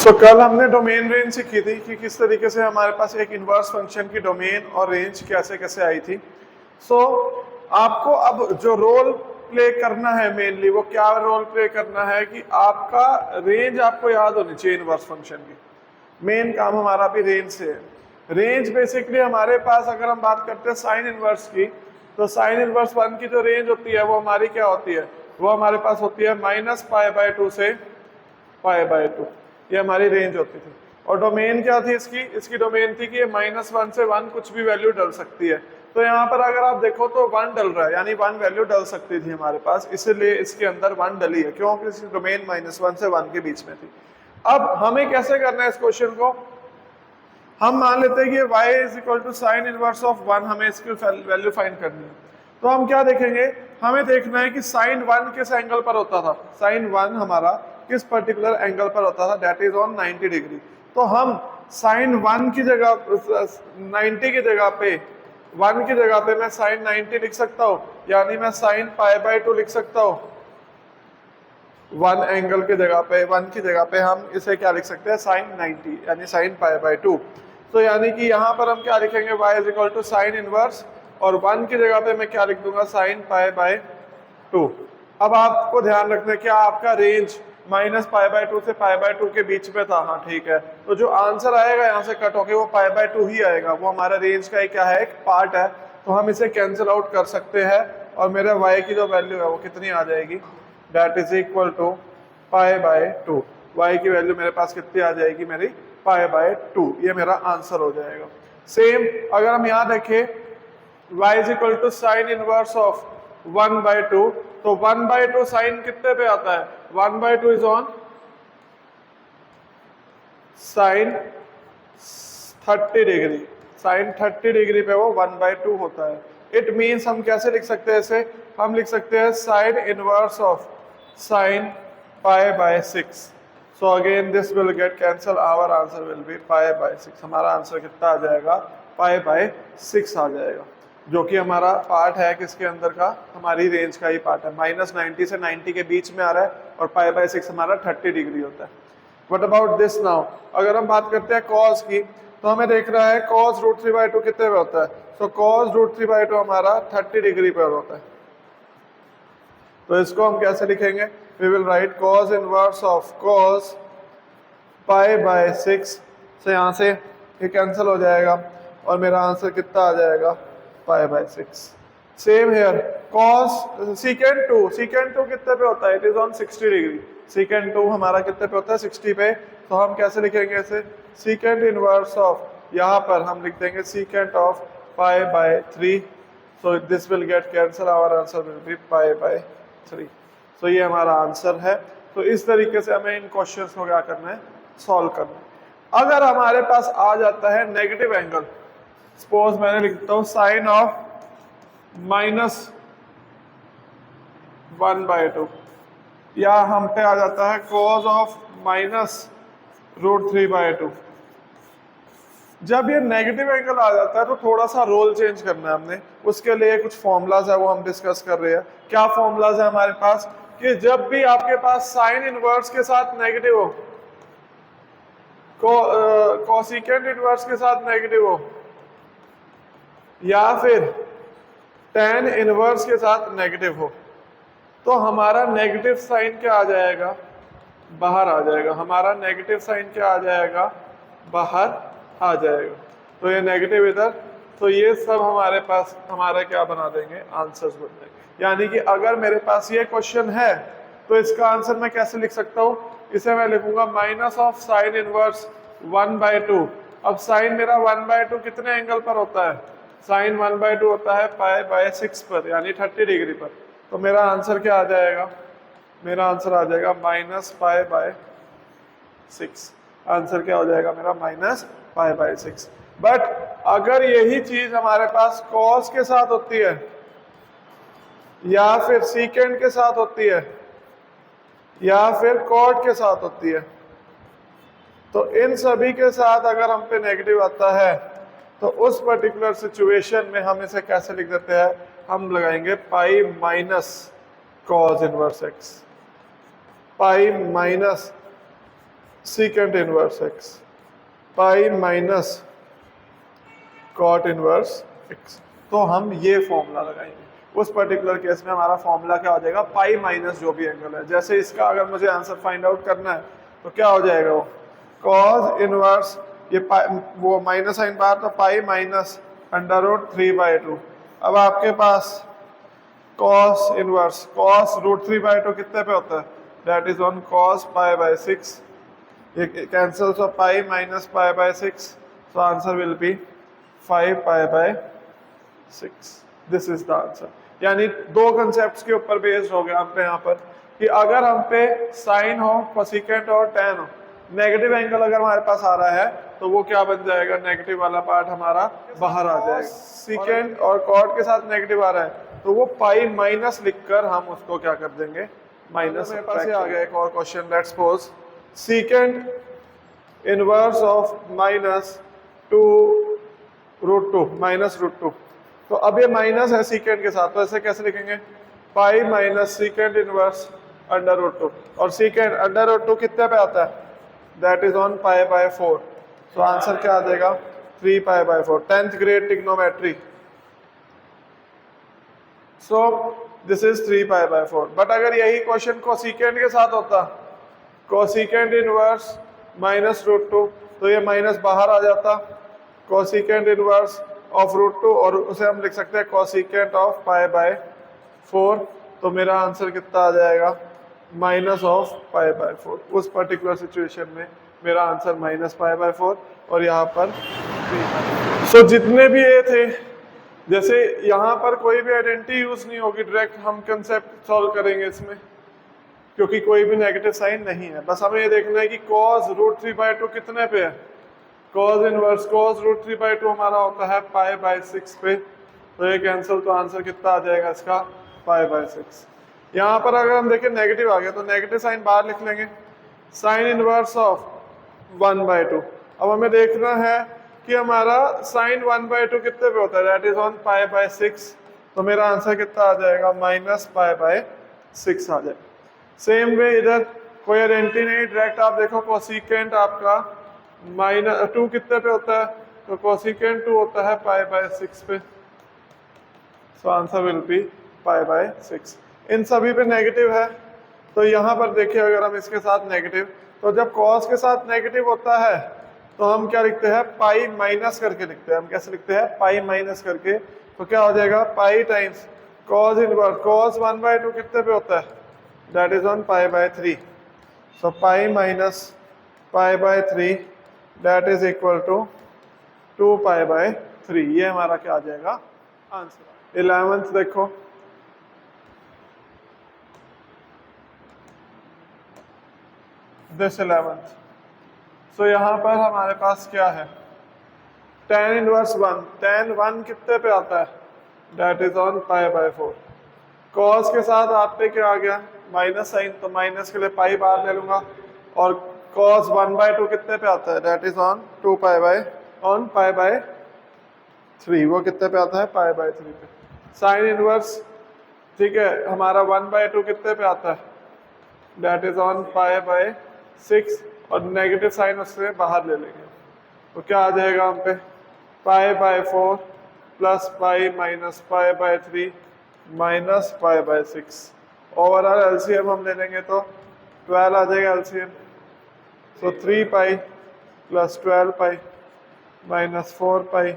कल हमने domain range सीखी थी कि किस तरीके से हमारे पास एक इनवर्स फंक्शन की डोमेन और रेंज कैसे कैसे आई थी। आपको अब जो रोल प्ले करना है मेनली वो क्या रोल प्ले करना है कि आपका रेंज आपको याद होनी चाहिए इनवर्स फंक्शन की। मेन काम हमारा अभी रेंज से है। रेंज बेसिकली हमारे पास अगर हम बात करते हैं साइन इनवर्स की, तो साइन इनवर्स 1 की जो रेंज होती है वो हमारी क्या होती है, वो हमारे पास होती है -π/2 से π/2। ये हमारी रेंज होती थी। और डोमेन क्या थी इसकी, इसकी डोमेन थी कि ये -1 से 1 कुछ भी वैल्यू डल सकती है। तो यहाँ पर अगर आप देखो तो 1 डल रहा है, यानी 1 वैल्यू डल सकती थी हमारे पास, इसलिए इसके अंदर 1 डली है, क्योंकि इसकी डोमेन -1 से 1 के बीच में थी। अब हमें कैसे करना है इस क्वेश्चन को, हम मान लेते हैं कि y = sin इनवर्स ऑफ 1, हमें इसकी वैल्यू फाइंड करनी है। तो हम क्या देखेंगे, हमें देखना है कि sin 1 किस एंगल पर होता था, sin 1 हमारा किस पर्टिकुलर एंगल पर होता था, दैट इज ऑन 90 डिग्री। तो हम sin 1 की जगह 90 की जगह पे 1 की जगह पे मैं sin 90 लिख सकता हूँ, यानी मैं sin π/2 लिख सकता हूँ। 1 एंगल की जगह पे 1 की जगह पे हम इसे क्या लिख सकते हैं, sin 90 यानी sin π/2। तो यानी कि यहाँ पर हम क्या लिखेंगे, y = sin इनवर्स, और 1 की जगह पे मैं क्या लिख दूंगा, sin π/2। अब आपको ध्यान रखना है क्या आपका रेंज -π/2 से π/2 के बीच में था, हाँ ठीक है। तो जो आंसर आएगा यहाँ से कट होके वो π/2 ही आएगा, वो हमारा रेंज का क्या है, एक पार्ट है। तो हम इसे कैंसिल आउट कर सकते हैं और मेरे y की जो वैल्यू है वो कितनी आ जाएगी, that is equal to π/2। y की वैल्यू मेरे पास कितनी आ जाएगी, मेरी π/2। ये मेरा आंसर हो जाएगा। सेम अगर हम यहाँ देखें y = sin इनवर्स ऑफ 1/2, तो 1/2 साइन कितने पे आता है, 1/2 is on sine 30 degree, sine 30 degree पे वो 1/2 होता है। इट मीन्स हम कैसे लिख सकते हैं इसे, हम लिख सकते हैं sine inverse of sine π/6। So again this will get cancel, our answer will be π/6। हमारा आंसर कितना आ जाएगा, π/6 आ जाएगा, जो कि हमारा पार्ट है किसके अंदर का, हमारी रेंज का ही पार्ट है। -90 से 90 के बीच में आ रहा है और π/6 हमारा 30 डिग्री होता है। व्हाट अबाउट दिस नाउ, अगर हम बात करते हैं cos की, तो हमें देख रहा है cos √3/2 कितने पे होता है, तो cos √3/2 हमारा 30 डिग्री पर होता है। तो इसको हम कैसे लिखेंगे, we will write cos inverse of cos π/6 से यहाँ से ये कैंसिल हो जाएगा और मेरा आंसर कितना आ जाएगा, π/6। सेम हेयर cos secant 2 कितने पे होता है, it is on 60 degree. secant 2 हमारा कितने पे होता है, 60 पे। तो हम कैसे लिखेंगे इसे, secant इनवर्स ऑफ, यहाँ पर हम लिख देंगे secant of π/3। So this will get cancel, our answer will be π/3। So ये हमारा आंसर है। तो इस तरीके से हमें इन क्वेश्चंस को क्या करना है, सॉल्व करना है। अगर हमारे पास आ जाता है नेगेटिव एंगल, सपोज मैंने लिखता हूं साइन ऑफ -1/2, या हम पे आ जाता है cos ऑफ -√3/2। जब ये नेगेटिव एंगल आ जाता है तो थोड़ा सा रोल चेंज करना है हमने, उसके लिए कुछ फॉर्मूलाज है वो हम डिस्कस कर रहे हैं। क्या फॉर्मूलाज है हमारे पास, कि जब भी आपके पास साइन इनवर्स के साथ नेगेटिव हो, कोसिकेंट इनवर्स के साथ नेगेटिव हो, या फिर tan इनवर्स के साथ नेगेटिव हो, तो हमारा नेगेटिव साइन क्या आ जाएगा, बाहर आ जाएगा। हमारा नेगेटिव साइन क्या आ जाएगा, बाहर आ जाएगा। तो ये नेगेटिव इधर, तो ये सब हमारे पास हमारे क्या बना देंगे, आंसर्स बन देंगे। यानी कि अगर मेरे पास ये क्वेश्चन है तो इसका आंसर मैं कैसे लिख सकता हूँ, इसे मैं लिखूंगा -sin इनवर्स 1/2। अब साइन मेरा 1/2 कितने एंगल पर होता है, साइन 1/2 होता है π/6 पर, यानी 30 डिग्री पर। तो मेरा आंसर क्या आ जाएगा, मेरा आंसर आ जाएगा -π/6। आंसर क्या हो जाएगा मेरा, -π/6। बट अगर यही चीज हमारे पास cos के साथ होती है, या फिर secant के साथ होती है, या फिर cot के साथ होती है, तो इन सभी के साथ अगर हम पे नेगेटिव आता है तो उस पर्टिकुलर सिचुएशन में हम इसे कैसे लिख देते हैं, हम लगाएंगे pi -cos inverse x, pi secant inverse x pi minus cot inverse x. तो हम ये फॉर्मूला लगाएंगे। उस पर्टिकुलर केस में हमारा फॉर्मूला क्या हो जाएगा, पाई माइनस जो भी एंगल है। जैसे इसका अगर मुझे आंसर फाइंड आउट करना है तो क्या हो जाएगा, वो कॉस इनवर्स, ये वो माइनस साइन बाहर, तो पाई माइनस अंडर रूट 3/2। अब आपके पास कॉस इनवर्स, कॉस रूट 3/2 कितने पे होता है, that is on cos pi. ये cancel, so pi minus pi, so answer will be 5 pi. This is the answer. यानी दो कंसेप्ट्स के ऊपर बेस्ड हो गया हम पे यहाँ पर कि अगर हम पे साइन हो, कोसिकेंट हो, टैन हो, नेगेटिव एंगल अगर हमारे पास आ रहा है तो वो क्या बन जाएगा, नेगेटिव वाला पार्ट हमारा बाहर आ जाएगा। सीकेंट और कॉट के साथ नेगेटिव आ रहा है तो वो पाई माइनस लिखकर हम उसको क्या कर देंगे, माइनस। मेरे पास आ गया एक और question, let's suppose secant inverse of minus 2√2 minus √2। तो अब ये माइनस है सीकेंट के साथ, तो ऐसे कैसे लिखेंगे, pi minus secant inverse under √2। और सीकेंट अंडर √2 कितने पे आता है, दैट इज ऑन पाई/4। तो आंसर क्या आ जाएगा, 3 pi. 10th grade trigonometry. So this is 3 pi. But अगर यही क्वेश्चन कोसिकेंट के साथ होता, कोसिकेंट इनवर्स माइनस √2, तो ये माइनस बाहर आ जाता, कोसिकेंट इनवर्स ऑफ √2, और उसे हम लिख सकते हैं कोसिकेंट ऑफ पाई/4। तो मेरा आंसर कितना आ जाएगा, माइनस ऑफ पाई/4। उस पर्टिकुलर सिचुएशन में मेरा आंसर माइनस पाई/4 और यहाँ पर 3। जितने भी ये थे, जैसे यहाँ पर कोई भी आइडेंटिटी यूज नहीं होगी, डायरेक्ट हम कंसेप्ट सॉल्व करेंगे इसमें, क्योंकि कोई भी नेगेटिव साइन नहीं है। बस हमें ये देखना है कि cos √3/2 कितने पे है, cos इनवर्स cos √3/2 हमारा होता है पाई/6 पे। तो ये कैंसिल, तो आंसर कितना आ जाएगा इसका, पाई/6। यहाँ पर अगर हम देखें नेगेटिव आ गया तो नेगेटिव साइन बाहर लिख लेंगे, साइन इनवर्स ऑफ 1/2। अब हमें देखना है कि हमारा साइन 1/2 कितने पे होता है, दैट इज ऑन पाई/6। तो मेरा आंसर कितना आ जाएगा, माइनस पाई/6 आ जाएगा। सेम वे इधर कोई आइडेंटिटी नहीं, डायरेक्ट आप देखो कोसिकेंट आपका -2 कितने पे होता है, तो कोसिकेंट 2 होता है पाई/6 पे। So answer will be pi. इन सभी पे नेगेटिव है, तो यहाँ पर देखिए अगर हम इसके साथ नेगेटिव, तो जब कॉस के साथ नेगेटिव होता है तो हम क्या लिखते हैं, पाई माइनस करके लिखते हैं। हम कैसे लिखते हैं, पाई माइनस करके। तो क्या हो जाएगा, pi times cos inverse, cos 1/2 कितने पे होता है, that is on pi. So pi minus pi that is equal to 2 pi. ये हमारा क्या आ जाएगा आंसर। 11th देखो, दिस 11th। सो यहाँ पर हमारे पास क्या है, tan इनवर्स 1, tan 1 कितने पे आता है, दैट इज ऑन पाई/4। cos के साथ आप पे क्या आ गया, माइनस साइन, तो माइनस के लिए पाई बाहर ले लूंगा। और cos 1/2 कितने पे आता है, दैट इज ऑन 2 पाई/3। वो कितने पे आता है, पाई/3 पे। साइन इनवर्स, ठीक है, हमारा 1/2 कितने पे आता है, दैट इज ऑन पाई/6, और नेगेटिव साइन उससे बाहर ले लेंगे। तो क्या आ जाएगा हम पे, pi plus pi minus pi minus pi. Overall LCM हम ले लेंगे तो 12 आ जाएगा LCM. So 3 pi plus 12 pi minus 4 pi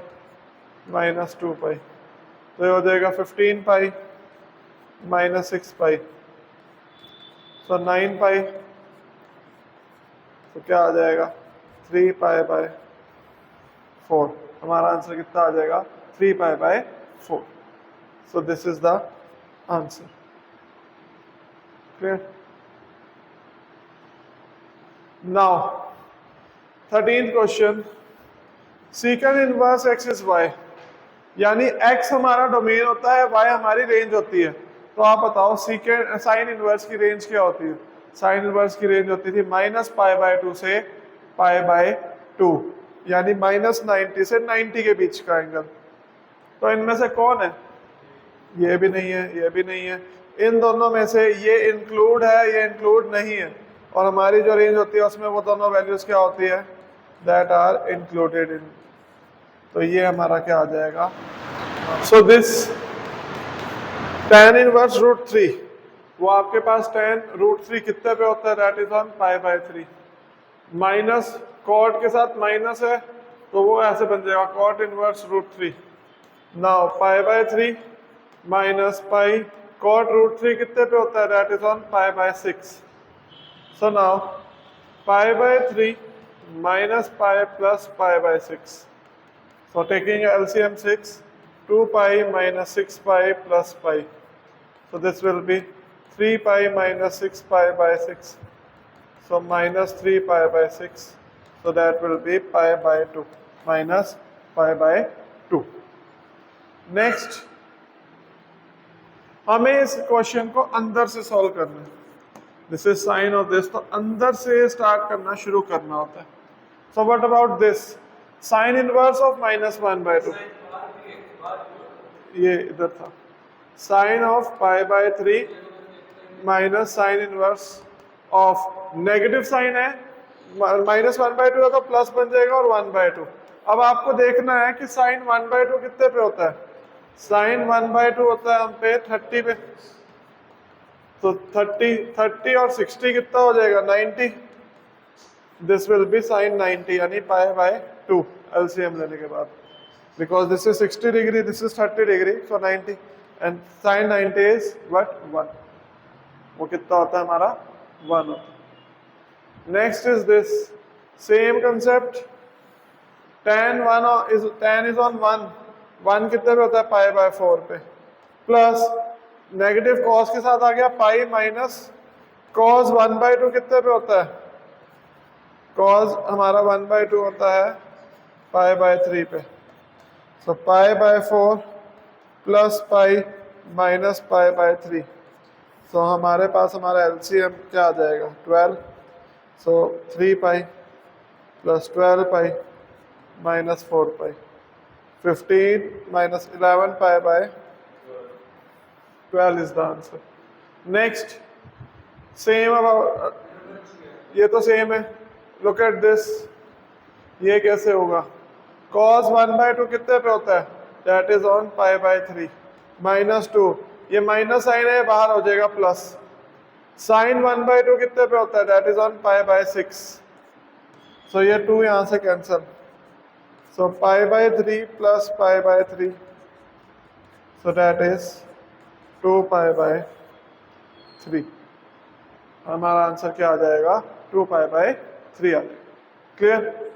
minus 2 pi, तो ये हो जाएगा 15 पाई माइनस 6 पाई, सो 9 पाई। तो क्या आ जाएगा, 3 पाई/4। हमारा आंसर कितना आ जाएगा, 3 pi. So this is the answer. Clear. Now 13th question, secant inverse x is y, यानी x हमारा डोमेन होता है, y हमारी रेंज होती है। तो आप बताओ सीकेंट साइन इनवर्स की रेंज क्या होती है। साइन इनवर्स की रेंज होती थी -पाई/2 से पाई/2, यानी -90 से 90 के बीच का एंगल। तो इनमें से कौन है, ये भी नहीं है, ये भी नहीं है। इन दोनों में से ये इंक्लूड है, ये इंक्लूड नहीं है। और हमारी जो रेंज होती है उसमें वो दोनों वैल्यूज क्या होती है, दैट आर इंक्लूडेड इन। तो ये हमारा क्या आ जाएगा, so this tan inverse root 3, वो आपके पास tan रूट 3 कितने पे होता है, that is on pi by 3, minus cot के साथ माइनस है तो वो ऐसे बन जाएगा cot inverse root 3। Now pi by 3 minus pi cot root 3 कितने पे होता है, that is on pi by 6। So now pi by 3 minus pi plus pi by 6. So taking LCM 6, 2 pi minus 6 pi plus pi. So this will be 3 pi minus 6 pi by 6. So minus 3 pi by 6. So that will be pi by 2 minus pi by 2. Next, हमें इस question को अंदर से solve करना है। This is sine of this, तो अंदर से स्टार्ट करना शुरू करना होता है। So what about this? Sin inverse of minus 1 by 2. ये इधर था, sin of pi by 3 minus sin inverse of negative sine है, माइनस 1 by 2 है तो प्लस बन जाएगा और 1 by 2। अब आपको देखना है कि sin 1 by 2 कितने पे होता है, sin 1 by 2 होता है हम पे 30 पे, तो 30 और 60 कितना हो जाएगा, 90। This will be sin 90 यानी पाई बाय 2 LCM लेने के बाद, because this is 60 degree, this is 30 degree, so 90 and sin 90 is what, 1। वो कितना होता है हमारा, 1 होता है। Next is this same concept, tan is on 1 कितने पे होता है, पाई बाय 4 पे, प्लस नेगेटिव कॉस के साथ आ गया पाई माइनस कॉस 1 by 2 कितने पे होता है, cos हमारा 1 by 2 होता है पाई बाय 3 पे। So pi by 4 plus pi minus pi by 3। So हमारे पास हमारा LCM क्या आ जाएगा, 12। So 3 pi plus 12 pi minus 4 pi, 15 minus 11 pi by 12 is the answer. Next same, अब ये तो सेम है, लुक एट दिस, ये कैसे होगा, cos 1 by 2 कितने पे होता है, that is on pi by 3 minus 2, ये माइनस साइन है बाहर हो जाएगा प्लस, साइन 1 by 2 कितने पे होता है, that is on pi by 6। सो ये 2 यहाँ से cancel, so pi by 3 plus pi by 3, so that is 2 pi by 3। हमारा आंसर क्या आ जाएगा, 2 पाई बाय 3 आ जाएगा। क्लियर।